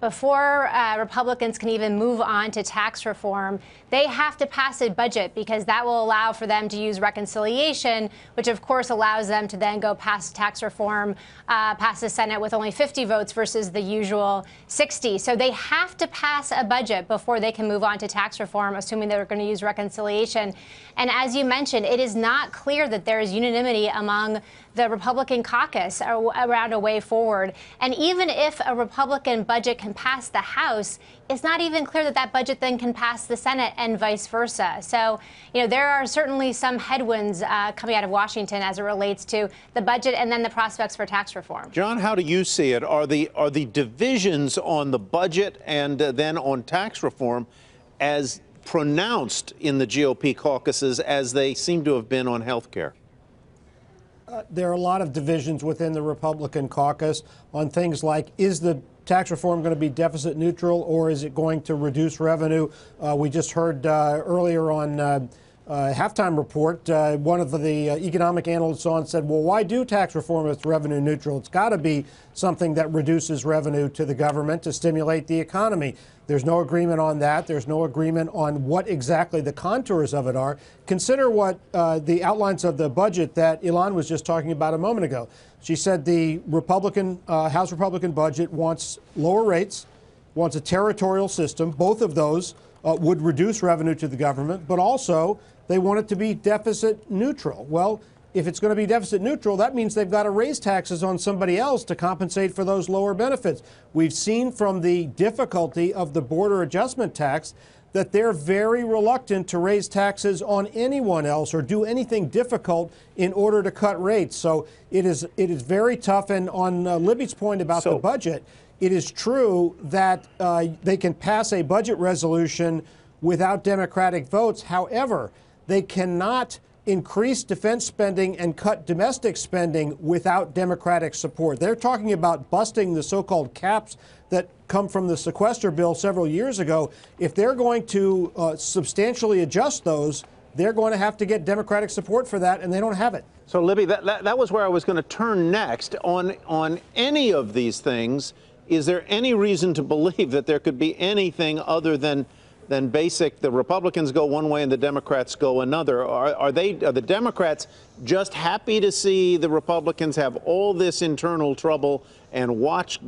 Before Republicans can even move on to tax reform, they have to pass a budget, because that will allow for them to use reconciliation, which of course allows them to then go past tax reform, pass the Senate with only 50 votes versus the usual 60. So they have to pass a budget before they can move on to tax reform, assuming they're going to use reconciliation. And as you mentioned, it is not clear that there is unanimity among the Republican caucus around a way forward. And even if a Republican budget can pass the House, it's not even clear that that budget then can pass the Senate and vice versa. So, there are certainly some headwinds coming out of Washington as it relates to the budget and then the prospects for tax reform. John, how do you see it? Are the divisions on the budget and then on tax reform as pronounced in the GOP caucuses as they seem to have been on health care? There are a lot of divisions within the Republican caucus on things like, is the tax reform going to be deficit neutral, or is it going to reduce revenue? We just heard earlier on halftime report, one of the economic analysts on said, well, why do tax reform if it's revenue neutral? It's got to be something that reduces revenue to the government to stimulate the economy. There's no agreement on that. There's no agreement on what exactly the contours of it are. Consider what the outlines of the budget that Ilan was just talking about a moment ago. She said the House Republican budget wants lower rates, wants a territorial system. Both of those would reduce revenue to the government, but also they want it to be deficit neutral. Well, if it's going to be deficit neutral, that means they've got to raise taxes on somebody else to compensate for those lower benefits. We've seen from the difficulty of the border adjustment tax that they're very reluctant to raise taxes on anyone else or do anything difficult in order to cut rates. So it is very tough. And on Libby's point about the budget, it is true that they can pass a budget resolution without Democratic votes. However, they cannot increase defense spending and cut domestic spending without Democratic support. They're talking about busting the so-called caps that come from the sequester bill several years ago. If they're going to substantially adjust those, they're going to have to get Democratic support for that, and they don't have it. So, Libby, that was where I was going to turn next. On any of these things, is there any reason to believe that there could be anything other than basic, the Republicans go one way and the Democrats go another? Are the Democrats just happy to see the Republicans have all this internal trouble and watch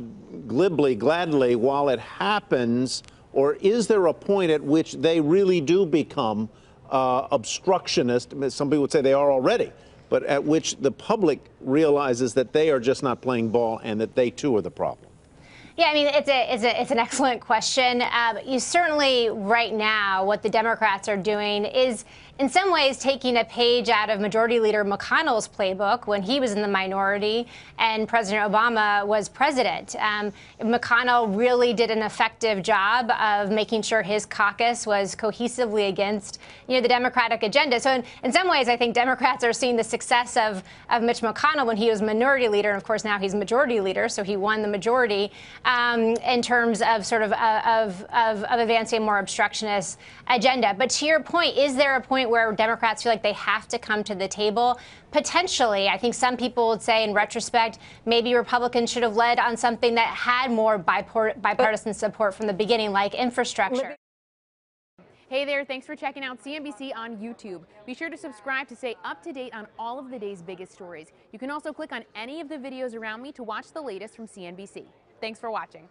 gladly while it happens? Or is there a point at which they really do become obstructionist? Some people would say they are already, but at which the public realizes that they are just not playing ball and that they too are the problem? Yeah, I mean, it's an excellent question. You certainly, right now, what the Democrats are doing is, in some ways, taking a page out of Majority Leader McConnell's playbook when he was in the minority and President Obama was president. McConnell really did an effective job of making sure his caucus was cohesively against, the Democratic agenda. So in some ways, I think Democrats are seeing the success of Mitch McConnell when he was minority leader. And of course, now he's majority leader, so he won the majority in terms of sort of advancing a more obstructionist agenda. But to your point, is there a point where Democrats feel like they have to come to the table? Potentially. I think some people would say, in retrospect, maybe Republicans should have led on something that had more bipartisan support from the beginning, like infrastructure. Hey there, thanks for checking out CNBC on YouTube. Be sure to subscribe to stay up to date on all of the day's biggest stories. You can also click on any of the videos around me to watch the latest from CNBC. Thanks for watching.